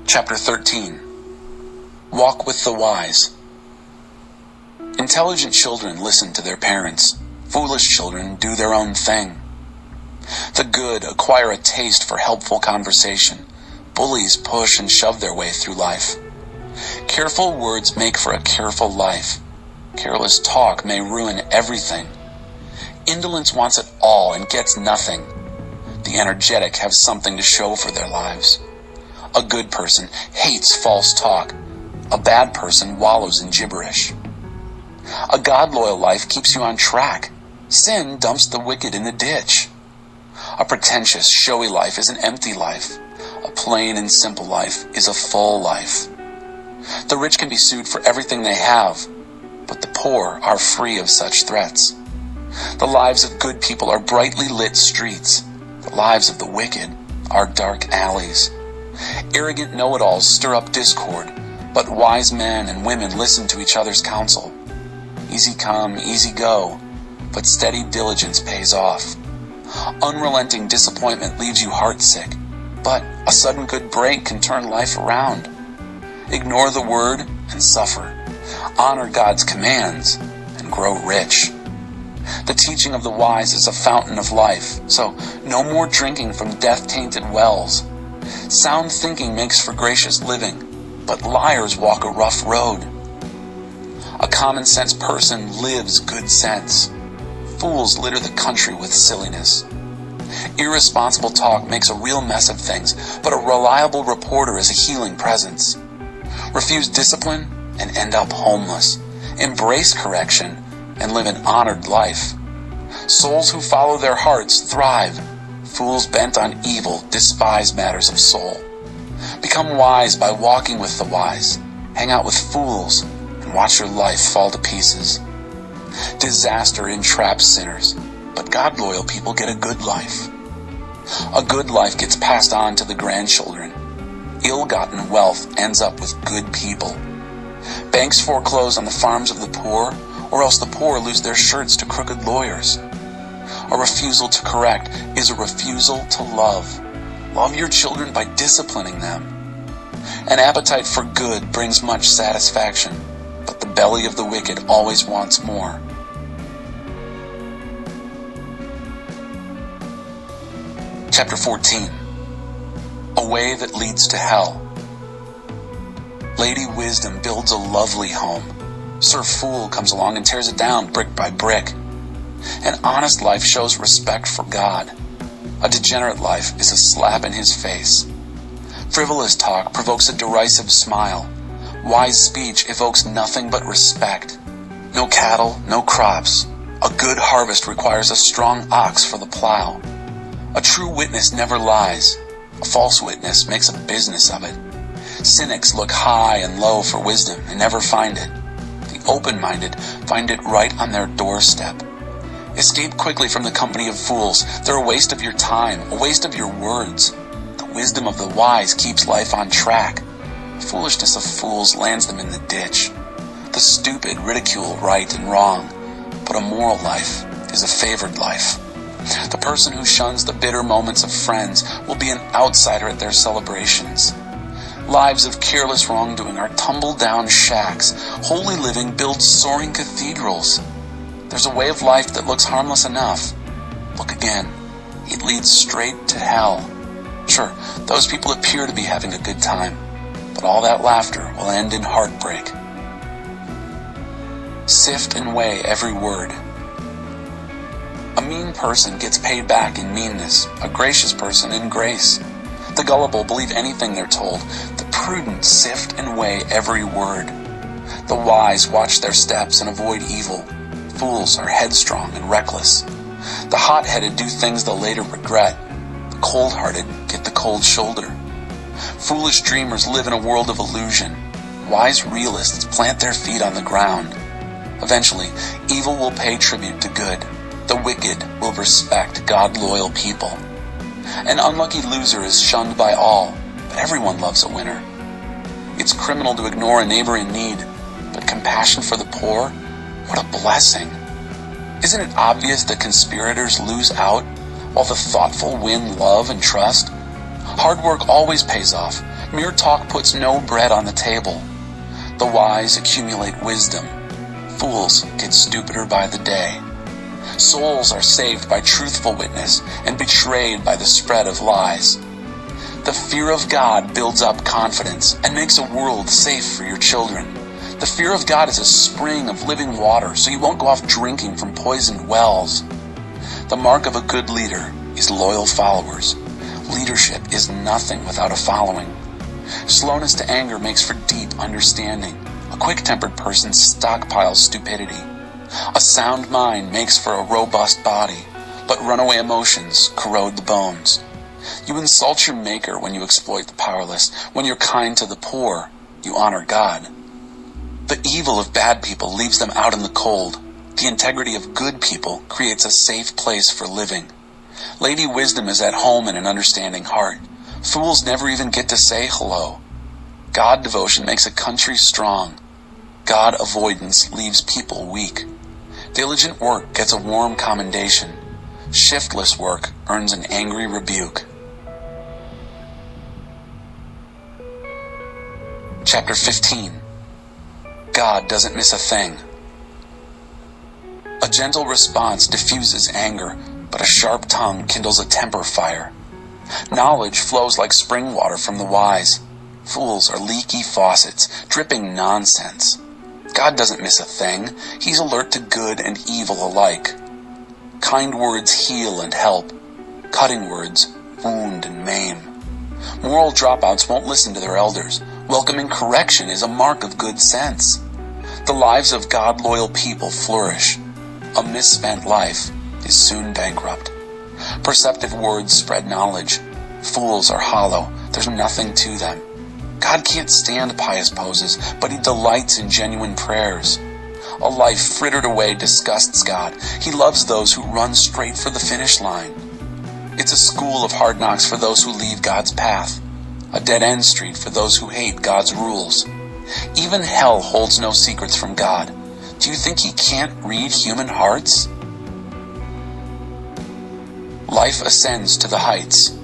Chapter 13. Walk with the wise. Intelligent children listen to their parents. Foolish children do their own thing. The good acquire a taste for helpful conversation. Bullies push and shove their way through life. Careful words make for a careful life. Careless talk may ruin everything. Indolence wants it all and gets nothing. The energetic have something to show for their lives. A good person hates false talk. A bad person wallows in gibberish. A God-loyal life keeps you on track. Sin dumps the wicked in the ditch. A pretentious, showy life is an empty life. A plain and simple life is a full life. The rich can be sued for everything they have, but the poor are free of such threats. The lives of good people are brightly lit streets. The lives of the wicked are dark alleys. Arrogant know-it-alls stir up discord, but wise men and women listen to each other's counsel. Easy come, easy go, but steady diligence pays off. Unrelenting disappointment leaves you heartsick, but a sudden good break can turn life around. Ignore the word and suffer. Honor God's commands and grow rich. The teaching of the wise is a fountain of life, so no more drinking from death-tainted wells. Sound thinking makes for gracious living, but liars walk a rough road. A common-sense person lives good sense. Fools litter the country with silliness. Irresponsible talk makes a real mess of things, but a reliable reporter is a healing presence. Refuse discipline and end up homeless. Embrace correction and live an honored life. Souls who follow their hearts thrive. Fools bent on evil despise matters of soul. Become wise by walking with the wise. Hang out with fools and watch your life fall to pieces. Disaster entraps sinners, but God-loyal people get a good life. A good life gets passed on to the grandchildren. Ill-gotten wealth ends up with good people. Banks foreclose on the farms of the poor, or else the poor lose their shirts to crooked lawyers. A refusal to correct is a refusal to love. Love your children by disciplining them. An appetite for good brings much satisfaction, but the belly of the wicked always wants more. Chapter 14. A way that leads to hell. Lady Wisdom builds a lovely home. Sir Fool comes along and tears it down brick by brick. An honest life shows respect for God. A degenerate life is a slap in his face. Frivolous talk provokes a derisive smile. Wise speech evokes nothing but respect. No cattle, no crops. A good harvest requires a strong ox for the plow. A true witness never lies. A false witness makes a business of it. Cynics look high and low for wisdom and never find it. The open-minded find it right on their doorstep. Escape quickly from the company of fools. They're a waste of your time, a waste of your words. The wisdom of the wise keeps life on track. The foolishness of fools lands them in the ditch. The stupid ridicule right and wrong, but a moral life is a favored life. The person who shuns the bitter moments of friends will be an outsider at their celebrations. Lives of careless wrongdoing are tumble-down shacks. Holy living builds soaring cathedrals. There's a way of life that looks harmless enough. Look again. It leads straight to hell. Sure, those people appear to be having a good time, but all that laughter will end in heartbreak. Sift and weigh every word. A mean person gets paid back in meanness, a gracious person in grace. The gullible believe anything they're told. The prudent sift and weigh every word. The wise watch their steps and avoid evil. Fools are headstrong and reckless. The hot-headed do things they'll later regret. The cold-hearted get the cold shoulder. Foolish dreamers live in a world of illusion. Wise realists plant their feet on the ground. Eventually, evil will pay tribute to good. The wicked will respect God-loyal people. An unlucky loser is shunned by all, but everyone loves a winner. It's criminal to ignore a neighbor in need, but compassion for the poor? What a blessing. Isn't it obvious that conspirators lose out, while the thoughtful win love and trust? Hard work always pays off. Mere talk puts no bread on the table. The wise accumulate wisdom. Fools get stupider by the day. Souls are saved by truthful witness and betrayed by the spread of lies. The fear of God builds up confidence and makes a world safe for your children. The fear of God is a spring of living water, so you won't go off drinking from poisoned wells. The mark of a good leader is loyal followers. Leadership is nothing without a following. Slowness to anger makes for deep understanding. A quick-tempered person stockpiles stupidity. A sound mind makes for a robust body, but runaway emotions corrode the bones. You insult your maker when you exploit the powerless. When you're kind to the poor, you honor God. The evil of bad people leaves them out in the cold. The integrity of good people creates a safe place for living. Lady wisdom is at home in an understanding heart. Fools never even get to say hello. God devotion makes a country strong. God avoidance leaves people weak. Diligent work gets a warm commendation. Shiftless work earns an angry rebuke. Chapter 15. God doesn't miss a thing. A gentle response diffuses anger, but a sharp tongue kindles a temper fire. Knowledge flows like spring water from the wise. Fools are leaky faucets, dripping nonsense. God doesn't miss a thing. He's alert to good and evil alike. Kind words heal and help. Cutting words wound and maim. Moral dropouts won't listen to their elders. Welcoming correction is a mark of good sense. The lives of God-loyal people flourish. A misspent life is soon bankrupt. Perceptive words spread knowledge. Fools are hollow. There's nothing to them. God can't stand pious poses, but he delights in genuine prayers. A life frittered away disgusts God. He loves those who run straight for the finish line. It's a school of hard knocks for those who leave God's path. A dead-end street for those who hate God's rules. Even hell holds no secrets from God. Do you think he can't read human hearts? Life ascends to the heights.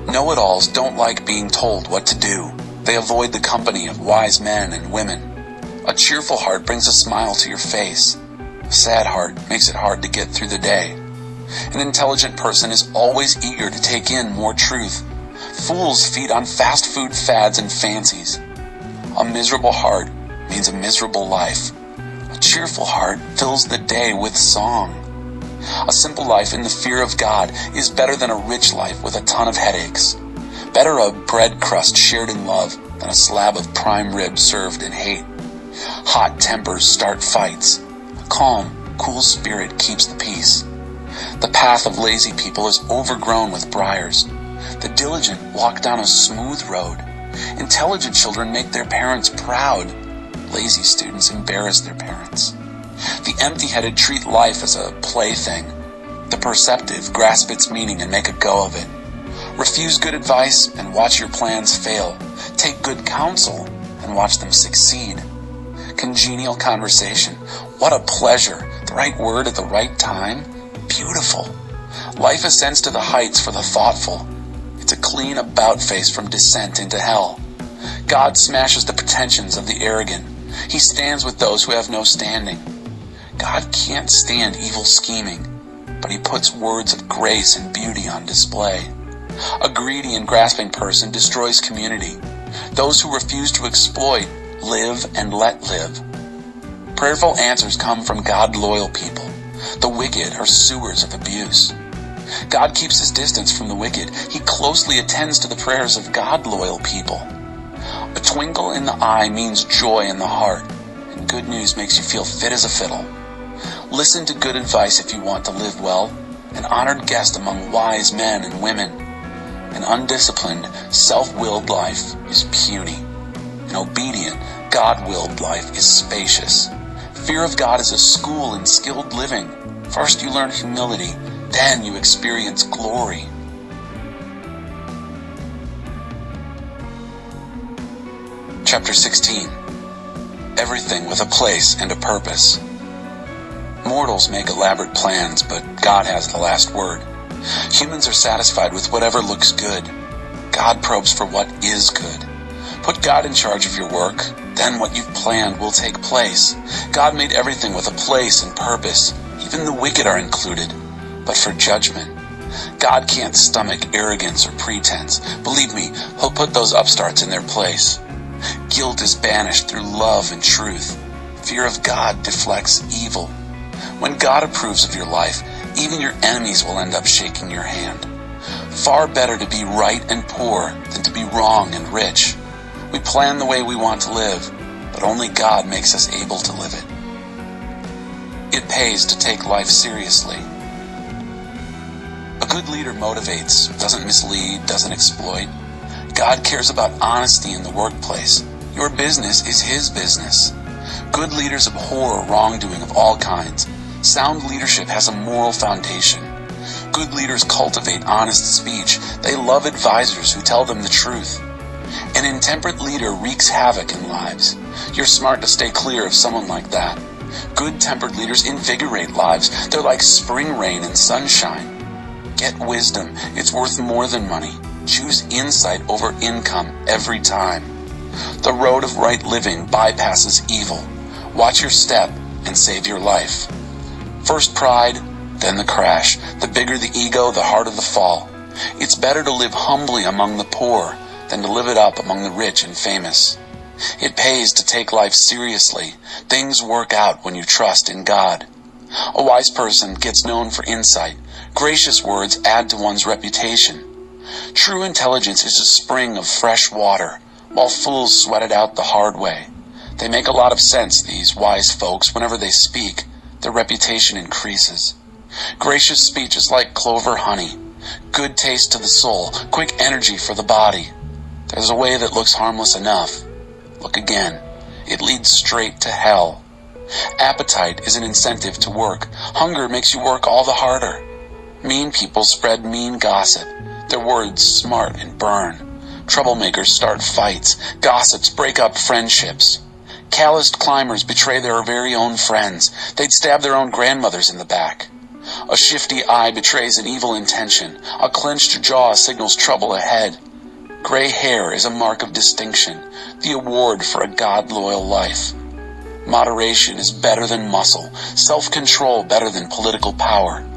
Know-it-alls don't like being told what to do. They avoid the company of wise men and women. A cheerful heart brings a smile to your face. A sad heart makes it hard to get through the day. An intelligent person is always eager to take in more truth. Fools feed on fast food fads and fancies. A miserable heart means a miserable life. A cheerful heart fills the day with song. A simple life in the fear of God is better than a rich life with a ton of headaches. Better a bread crust shared in love than a slab of prime rib served in hate. Hot tempers start fights. A calm, cool spirit keeps the peace. The path of lazy people is overgrown with briars. The diligent walk down a smooth road. Intelligent children make their parents proud. Lazy students embarrass their parents. The empty-headed treat life as a plaything. The perceptive grasp its meaning and make a go of it. Refuse good advice and watch your plans fail. Take good counsel and watch them succeed. Congenial conversation. What a pleasure. The right word at the right time. Beautiful. Life ascends to the heights for the thoughtful. It's a clean about-face from descent into hell. God smashes the pretensions of the arrogant. He stands with those who have no standing. God can't stand evil scheming, but he puts words of grace and beauty on display. A greedy and grasping person destroys community. Those who refuse to exploit live and let live. Prayerful answers come from God-loyal people. The wicked are sewers of abuse. God keeps his distance from the wicked. He closely attends to the prayers of God-loyal people. A twinkle in the eye means joy in the heart, and good news makes you feel fit as a fiddle. Listen to good advice if you want to live well, an honored guest among wise men and women. An undisciplined, self-willed life is puny. An obedient, God-willed life is spacious. Fear of God is a school in skilled living. First you learn humility, then you experience glory. Chapter 16. Everything with a place and a purpose. Mortals make elaborate plans, but God has the last word. Humans are satisfied with whatever looks good. God probes for what is good. Put God in charge of your work, then what you've planned will take place. God made everything with a place and purpose. Even the wicked are included, but for judgment. God can't stomach arrogance or pretense. Believe me, He'll put those upstarts in their place. Guilt is banished through love and truth. Fear of God deflects evil. When God approves of your life, even your enemies will end up shaking your hand. Far better to be right and poor than to be wrong and rich. We plan the way we want to live, but only God makes us able to live it. It pays to take life seriously. A good leader motivates, doesn't mislead, doesn't exploit. God cares about honesty in the workplace. Your business is His business. Good leaders abhor wrongdoing of all kinds. Sound leadership has a moral foundation. Good leaders cultivate honest speech. They love advisors who tell them the truth. An intemperate leader wreaks havoc in lives. You're smart to stay clear of someone like that. Good-tempered leaders invigorate lives. They're like spring rain and sunshine. Get wisdom. It's worth more than money. Choose insight over income every time. The road of right living bypasses evil. Watch your step and save your life. First pride, then the crash. The bigger the ego, the harder the fall. It's better to live humbly among the poor than to live it up among the rich and famous. It pays to take life seriously. Things work out when you trust in God. A wise person gets known for insight. Gracious words add to one's reputation. True intelligence is a spring of fresh water, while fools sweat it out the hard way. They make a lot of sense, these wise folks. Whenever they speak, their reputation increases. Gracious speech is like clover honey. Good taste to the soul, quick energy for the body. There's a way that looks harmless enough. Look again. It leads straight to hell. Appetite is an incentive to work. Hunger makes you work all the harder. Mean people spread mean gossip. Their words smart and burn. Troublemakers start fights. Gossips break up friendships. Calloused climbers betray their very own friends. They'd stab their own grandmothers in the back. A shifty eye betrays an evil intention. A clenched jaw signals trouble ahead. Gray hair is a mark of distinction, the award for a God-loyal life. Moderation is better than muscle, self-control better than political power.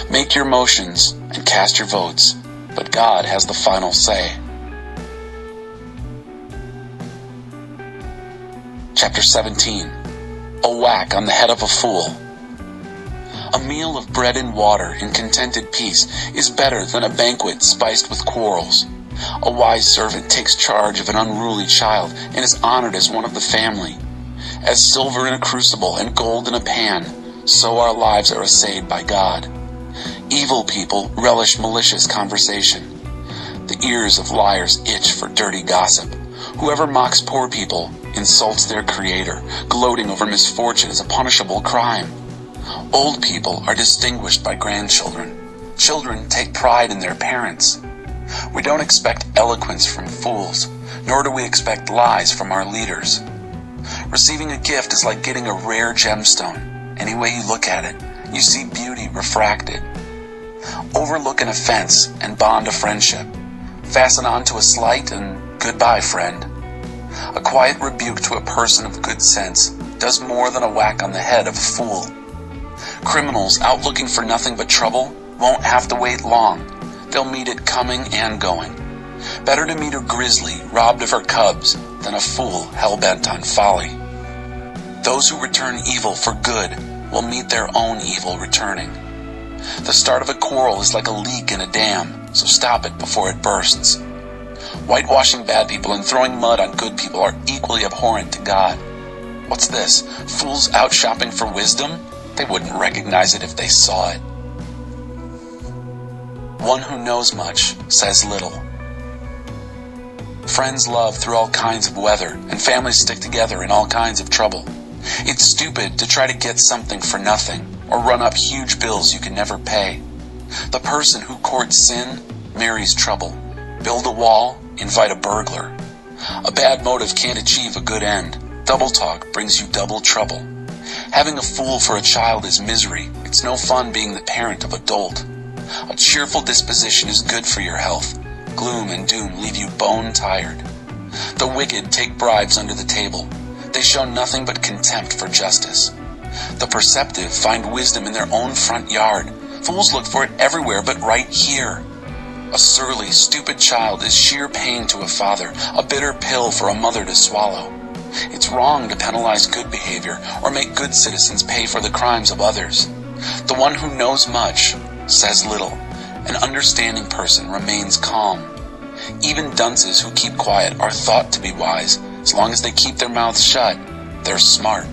Make your motions and cast your votes, but God has the final say. Chapter 17. A whack on the head of a fool. A meal of bread and water in contented peace is better than a banquet spiced with quarrels. A wise servant takes charge of an unruly child and is honored as one of the family. As silver in a crucible and gold in a pan, so our lives are assayed by God. Evil people relish malicious conversation. The ears of liars itch for dirty gossip. Whoever mocks poor people insults their Creator. Gloating over misfortune is a punishable crime. Old people are distinguished by grandchildren. Children take pride in their parents. We don't expect eloquence from fools, nor do we expect lies from our leaders. Receiving a gift is like getting a rare gemstone. Any way you look at it, you see beauty refracted. Overlook an offense and bond a friendship. Fasten on to a slight and goodbye, friend. A quiet rebuke to a person of good sense does more than a whack on the head of a fool. Criminals out looking for nothing but trouble won't have to wait long. They'll meet it coming and going. Better to meet a grizzly robbed of her cubs than a fool hell-bent on folly. Those who return evil for good will meet their own evil returning. The start of a quarrel is like a leak in a dam, so stop it before it bursts. Whitewashing bad people and throwing mud on good people are equally abhorrent to God. What's this? Fools out shopping for wisdom? They wouldn't recognize it if they saw it. One who knows much says little. Friends love through all kinds of weather, and families stick together in all kinds of trouble. It's stupid to try to get something for nothing, or run up huge bills you can never pay. The person who courts sin marries trouble. Build a wall, invite a burglar. A bad motive can't achieve a good end. Double talk brings you double trouble. Having a fool for a child is misery. It's no fun being the parent of a dolt. A cheerful disposition is good for your health. gloom and doom leave you bone-tired. The wicked take bribes under the table. They show nothing but contempt for justice. The perceptive find wisdom in their own front yard. Fools look for it everywhere but right here. A surly, stupid child is sheer pain to a father, a bitter pill for a mother to swallow. It's wrong to penalize good behavior or make good citizens pay for the crimes of others. The one who knows much says little. An understanding person remains calm. Even dunces who keep quiet are thought to be wise. As long as they keep their mouths shut, they're smart.